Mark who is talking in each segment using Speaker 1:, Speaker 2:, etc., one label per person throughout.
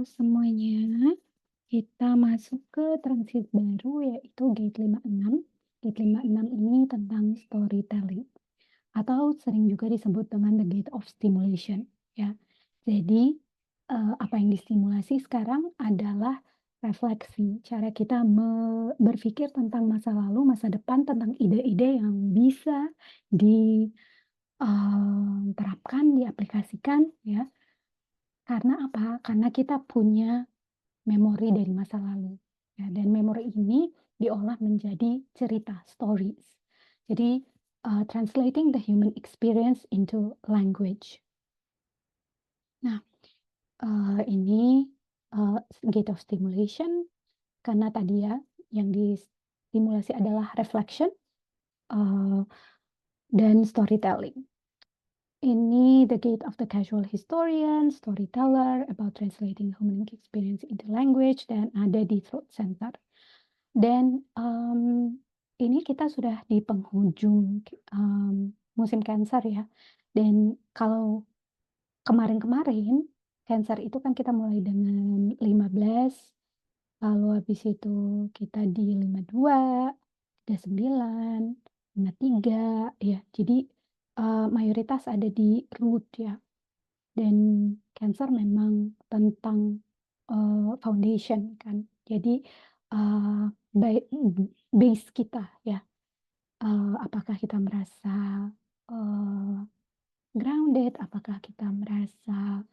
Speaker 1: semuanya, kita masuk ke transit baru yaitu Gate 56. Gate 56 ini tentang storytelling atau sering juga disebut dengan the gate of stimulation ya. Jadi, apa yang distimulasi sekarang adalah refleksi, cara kita berpikir tentang masa lalu, masa depan, tentang ide-ide yang bisa terapkan, diaplikasikan ya. Karena apa? Karena kita punya memori dari masa lalu, ya, dan memori ini diolah menjadi cerita, stories. Jadi, translating the human experience into language. Nah, ini, gate of stimulation karena tadi ya, yang distimulasi adalah reflection, eee, dan storytelling. Ini the gate of the casual historian, storyteller, about translating human experience into language, dan ada di throat center. Dan, ini kita sudah di penghujung, musim Cancer ya, dan kalau kemarin-kemarin, Cancer itu kan kita mulai dengan 15, lalu habis itu kita di 52, 39, 53, ya. Jadi, mayoritas ada di root ya, dan Cancer memang tentang, foundation kan. Jadi, eee, base kita ya, apakah kita merasa, eee, grounded, apakah kita merasa,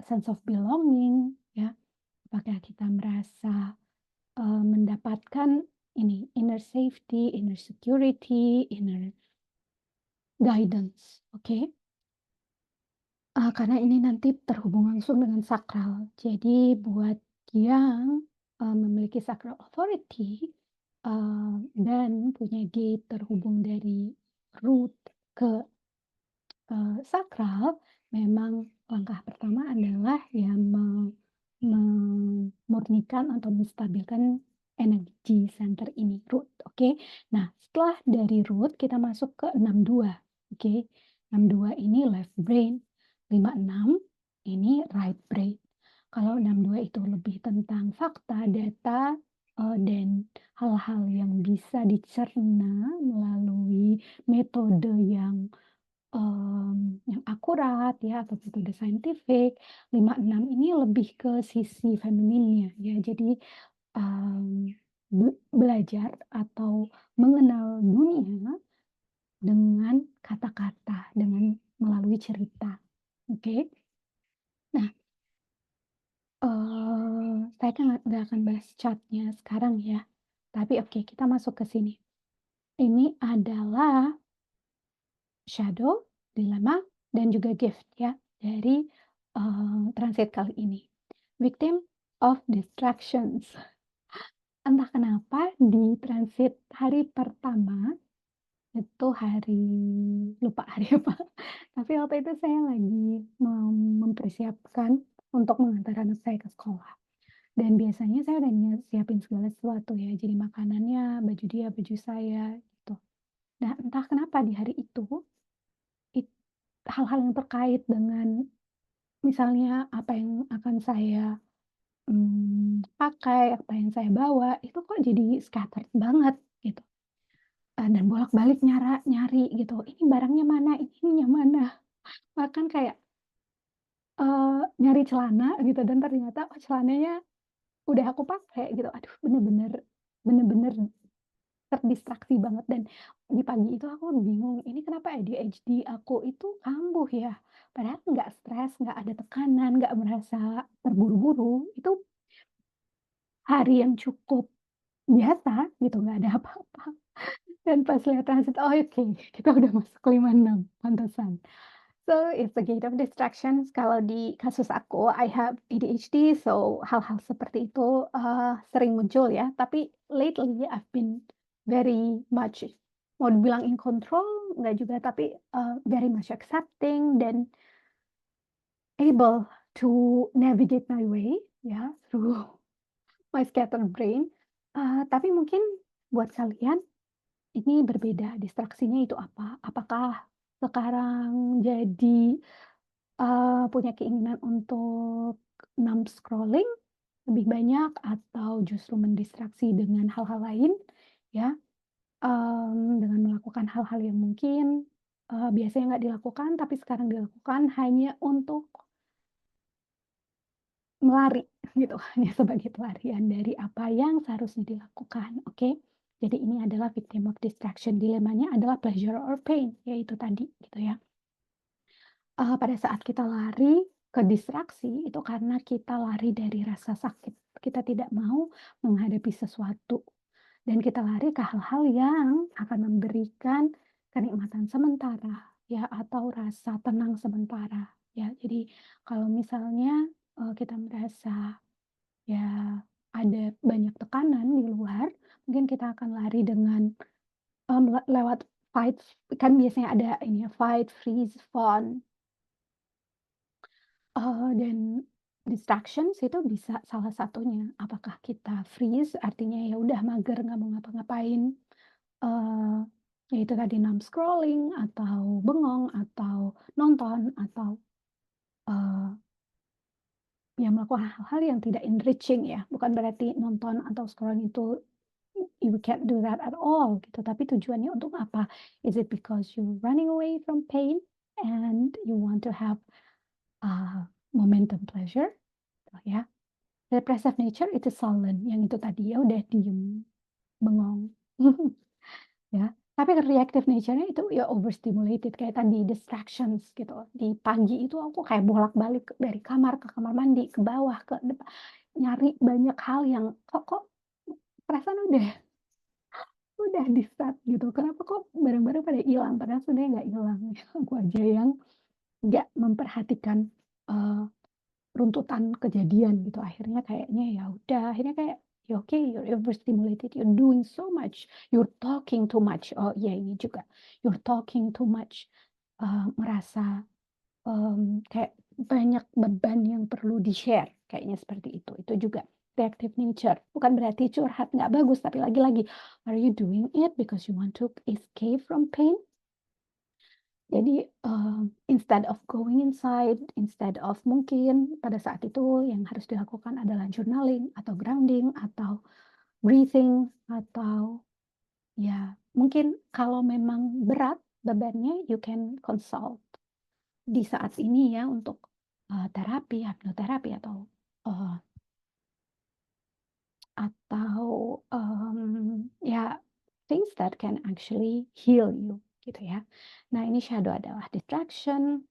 Speaker 1: sense of belonging ya, apakah kita merasa, mendapatkan ini, inner safety, inner security, inner guidance, oke? Karena ini nanti terhubung langsung dengan sakral. Jadi buat yang, memiliki sacral authority, dan punya gate terhubung dari root ke, sakral, memang langkah pertama adalah ya memurnikan atau menstabilkan energi center ini, root, oke? Nah, setelah dari root kita masuk ke 62, oke? 62 ini left brain, 56 ini right brain. Kalau 62 itu lebih tentang fakta, data, dan hal-hal yang bisa dicerna melalui metode yang akurat ya, atau metode saintifik. 56 ini lebih ke sisi femininnya ya. Jadi, mmm, belajar atau mengenal dunia dengan kata-kata, dengan melalui cerita, oke? Nah, saya kan nggak akan bahas chat-nya sekarang ya, tapi oke, kita masuk ke sini. Ini adalah shadow, dilemma, dan juga gift ya, dari, transit kali ini. Victim of distractions. Entah kenapa di transit hari pertama, itu hari lupa hari apa, tapi waktu itu saya lagi mempersiapkan untuk mengantar anak saya ke sekolah. Dan biasanya saya udah siapin segala sesuatu ya, jadi makanannya, baju dia, baju saya, gitu. Nah, entah kenapa di hari itu, it hal-hal yang terkait dengan misalnya apa yang akan saya, pakai, apa yang saya bawa, itu kok jadi scattered banget gitu, dan bolak-balik nyari gitu, ini barangnya mana, ini ininya mana. Bahkan kayak, nyari celana gitu dan ternyata, oh celananya udah aku pakai gitu. Aduh, bener-bener terdistraksi banget, dan di pagi itu aku bingung, ini kenapa ADHD aku itu kambuh ya? Padahal nggak stres, nggak ada tekanan, nggak merasa terburu-buru, itu hari yang cukup biasa gitu, nggak ada apa-apa. Dan pas lihat transit, oh oke, kita udah masuk 56, pantesan. So, it's a gate of distractions. Kalau di kasus aku, I have ADHD, so hal-hal seperti itu, sering muncul ya. Tapi lately I've been very much, mau dibilang in control, nggak juga, tapi, very much accepting dan able to navigate my way ya, through my scattered brain. Tapi mungkin buat kalian ini berbeda, distraksinya itu apa? Apakah sekarang jadi punya keinginan untuk scrolling lebih banyak atau justru mendistraksi dengan hal-hal lain ya, dengan melakukan hal-hal yang mungkin, biasanya nggak dilakukan tapi sekarang dilakukan hanya untuk melari gitu, hanya sebagai pelarian dari apa yang seharusnya dilakukan, oke? Jadi ini adalah victim of distraction, dilemanya adalah pleasure or pain, yaitu tadi gitu ya. Pada saat kita lari ke distraksi, itu karena kita lari dari rasa sakit. Kita tidak mau menghadapi sesuatu, dan kita lari ke hal-hal yang akan memberikan kenikmatan sementara, ya, atau rasa tenang sementara, ya. Jadi kalau misalnya, kita merasa, ya, ada banyak tekanan di luar, mungkin kita akan lari dengan, lewat fight, kan biasanya ada ini ya, fight, freeze, fawn. Dan distractions itu bisa salah satunya. Apakah kita freeze, artinya ya udah mager nggak mau ngapa-ngapain, eee, ya itu tadi scrolling, atau bengong, atau nonton, atau, eee, ya melakukan hal-hal yang tidak enriching ya. Bukan berarti nonton atau scrolling itu you can't do that at all gitu, tapi tujuannya untuk apa? Is it because you running away from pain and you want to have, momentum pleasure? Oh ya, repressive nature itu sullen, yang itu tadi, ya udah diem, bengong, ya. Tapi reactive nature-nya itu ya overstimulated kayak tadi distractions gitu. Di pagi itu aku kayak bolak-balik dari kamar ke kamar mandi, ke bawah, ke nyari banyak hal yang kok kok perasaan udah di-start gitu, kenapa kok barang-barang pada hilang, padahal sebenarnya nggak hilang, aku aja yang nggak memperhatikan, eee runtutan kejadian gitu, akhirnya kayaknya ya udah, akhirnya kayak, ya oke, you're overstimulated, you're doing so much, you're talking too much. Oh iya ini juga, you're talking too much, merasa, kayak banyak beban yang perlu di-share, kayaknya seperti itu. Itu juga reactive nature, bukan berarti curhat nggak bagus, tapi lagi-lagi, are you doing it because you want to escape from pain? Jadi, instead of going inside, instead of mungkin pada saat itu yang harus dilakukan adalah journaling atau grounding atau breathing atau ya mungkin kalau memang berat bebannya you can consult di saat ini ya untuk, terapi, hipnoterapi eee, ya things that can actually heal you gitu ya. Nah ini shadow adalah distraction,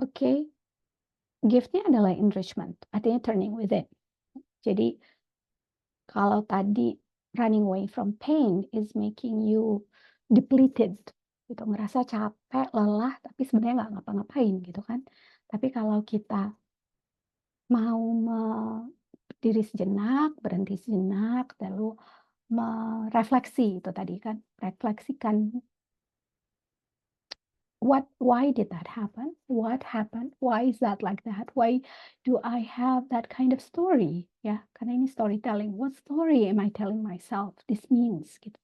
Speaker 1: oke. Gift-nya adalah enrichment, artinya turning within. Jadi kalau tadi running away from pain is making you depleted gitu, ngerasa capek, lelah, tapi sebenarnya nggak ngapa-ngapain gitu kan. Tapi kalau kita mau berdiri sejenak, berhenti sejenak, lalu merefleksi itu tadi kan, refleksikan why did that happen? What happened? Why is that like that? Why do I have that kind of story? Ya, karena ini storytelling. What story am I telling myself this means gitu.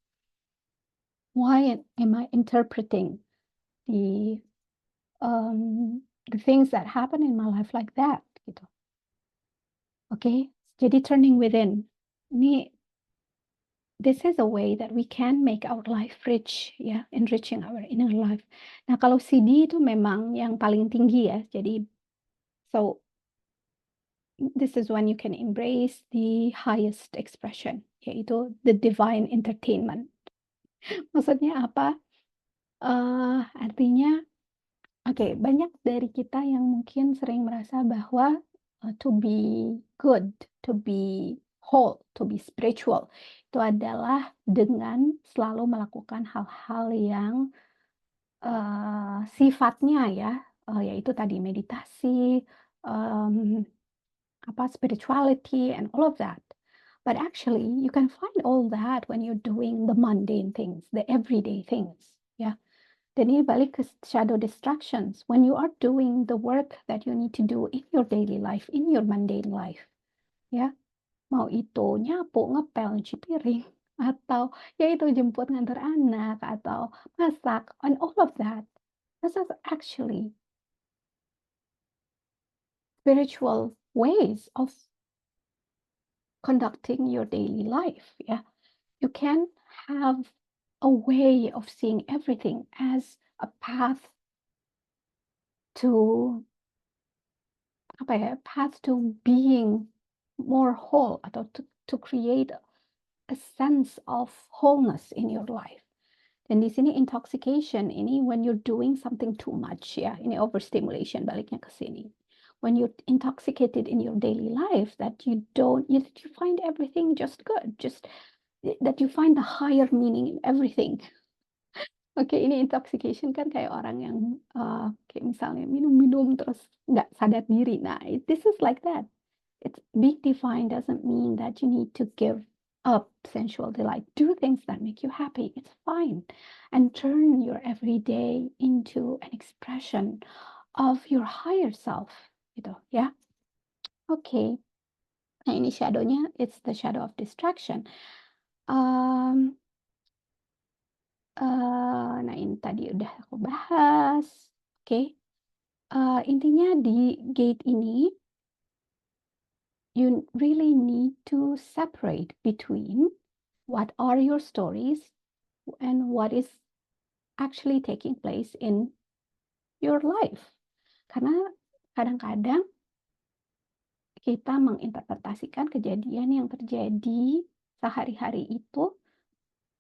Speaker 1: Why am I interpreting the the things that happen in my life like that gitu. Oke, jadi turning within. Ini this is a way that we can make our life rich ya, enriching our inner life. Nah, kalau CD itu memang yang paling tinggi ya. Jadi so this is when you can embrace the highest expression, yaitu the divine entertainment. Maksudnya apa? Artinya, oke, banyak dari kita yang mungkin sering merasa bahwa, to be good, to be whole, to be spiritual, itu adalah dengan selalu melakukan hal-hal yang, sifatnya ya, yaitu tadi meditasi, mmm spirituality and all of that. But actually, you can find all that when you're doing the mundane things, the everyday things. Ya. Dan ini balik ke shadow distractions. When you are doing the work that you need to do in your daily life, in your mundane life, ya, mau itu nyapu, ngepel, nyuci piring, atau ya itu jemput ngantar anak, atau masak, and all of that. This is actually spiritual ways of conducting your daily life, ya. You can have a way of seeing everything as a path to apa ya, path to being more whole atau to create a sense of wholeness in your life. Dan di sini intoxication ini when you're doing something too much ya, ini overstimulation baliknya ke sini. When you're intoxicated in your daily life that you find everything just good, just that you find the higher meaning in everything. Oke, ini intoxication kan kayak orang yang kayak misalnya minum-minum terus nggak sadar diri. Nah, this is like that. It's being divine doesn't mean that you need to give up sensual delight. Do things that make you happy. It's fine. And turn your everyday into an expression of your higher self. Gitu ya. Oke. Nah, ini shadow-nya, it's the shadow of distraction. Nah ini tadi udah aku bahas. Oke. Intinya di gate ini you really need to separate between what are your stories and what is actually taking place in your life. Karena kadang-kadang kita menginterpretasikan kejadian yang terjadi sehari-hari itu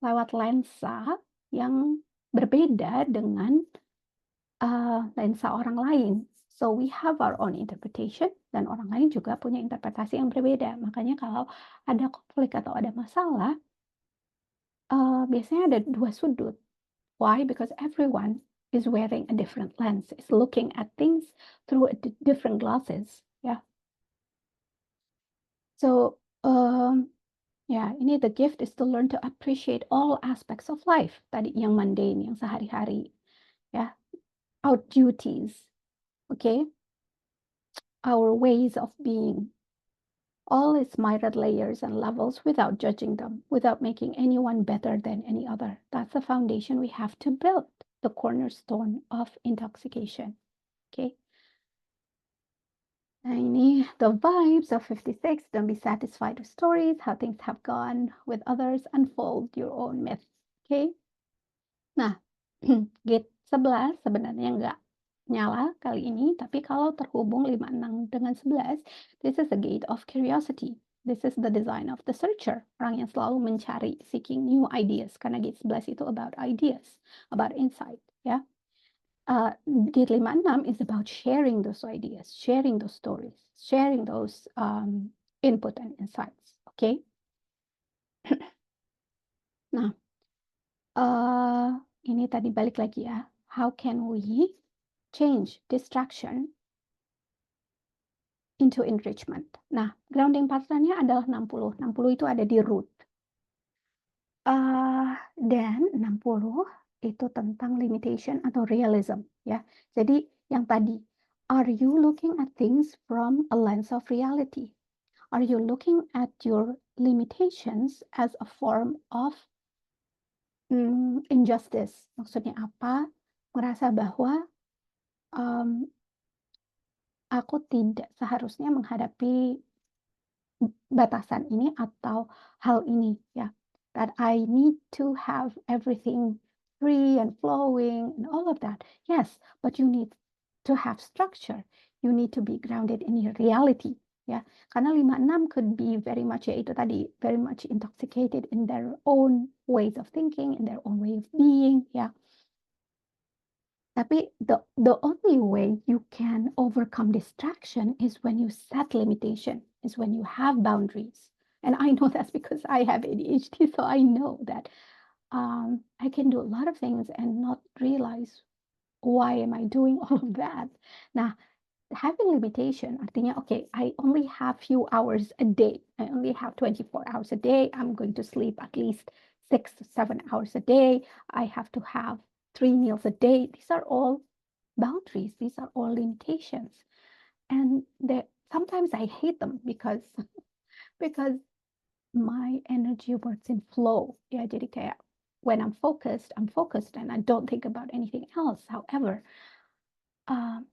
Speaker 1: lewat lensa yang berbeda dengan lensa orang lain. So we have our own interpretation dan orang lain juga punya interpretasi yang berbeda. Makanya kalau ada konflik atau ada masalah, biasanya ada dua sudut. Why? Because everyone is wearing a different lens, is looking at things through different glasses. Ya. So ya, ini the gift is to learn to appreciate all aspects of life. Tadi yang mundane, yang sehari-hari, ya, our duties, okay, our ways of being, all its myriad layers and levels without judging them, without making anyone better than any other. That's the foundation we have to build, the cornerstone of intoxication. Okay. Nah, ini the vibes of 56. Don't be satisfied with stories, how things have gone with others, unfold your own myth. Okay. Nah, gate 11 sebenarnya nggak nyala kali ini, tapi kalau terhubung 56 dengan 11, this is a gate of curiosity. This is the design of the searcher, orang yang selalu mencari, seeking new ideas, karena gate 11 itu about ideas, about insight, ya. Gate 56 is about sharing those ideas, sharing those stories, sharing those input and insights, okay? Nah, ini tadi balik lagi ya, how can we change distraction into enrichment. Nah, grounding pattern-nya adalah 60. 60 itu ada di root. Dan 60 itu tentang limitation atau realism, ya. Jadi yang tadi, are you looking at things from a lens of reality? Are you looking at your limitations as a form of injustice? Maksudnya apa? Merasa bahwa aku tidak seharusnya menghadapi batasan ini atau hal ini ya. That I need to have everything free and flowing and all of that. Yes, but you need to have structure. You need to be grounded in your reality ya. Karena 56 could be very much ya itu tadi, very much intoxicated in their own ways of thinking, in their own way of being ya. Tapi the only way you can overcome distraction is when you set limitation, is when you have boundaries. And I know that's because I have ADHD, so I know that I can do a lot of things and not realize why am I doing all of that. Nah, having limitation artinya, okay, I only have few hours a day. I only have 24 hours a day. I'm going to sleep at least 6 to 7 hours a day. I have to have 3 meals a day. These are all boundaries. These are all limitations. And sometimes I hate them because my energy works in flow. Ya, jadi kayak when I'm focused and I don't think about anything else. However,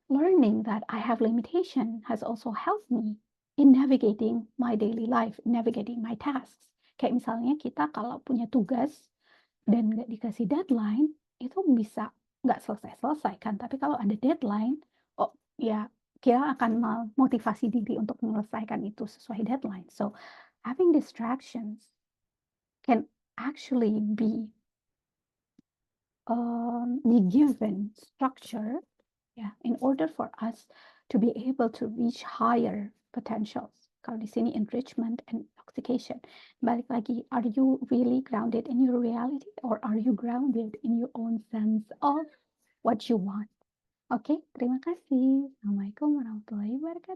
Speaker 1: Learning that I have limitation has also helped me in navigating my daily life, navigating my tasks. Kayak misalnya kita kalau punya tugas dan nggak dikasih deadline, itu bisa nggak selesai-selesai kan. Tapi kalau ada deadline, oh ya kita akan memotivasi diri untuk menyelesaikan itu sesuai deadline. So having distractions can actually be given structure, yeah, in order for us to be able to reach higher potentials. Kalau di sini enrichment and intoxication. Balik lagi, are you really grounded in your reality or are you grounded in your own sense of what you want? Oke, terima kasih. Assalamualaikum warahmatullahi wabarakatuh.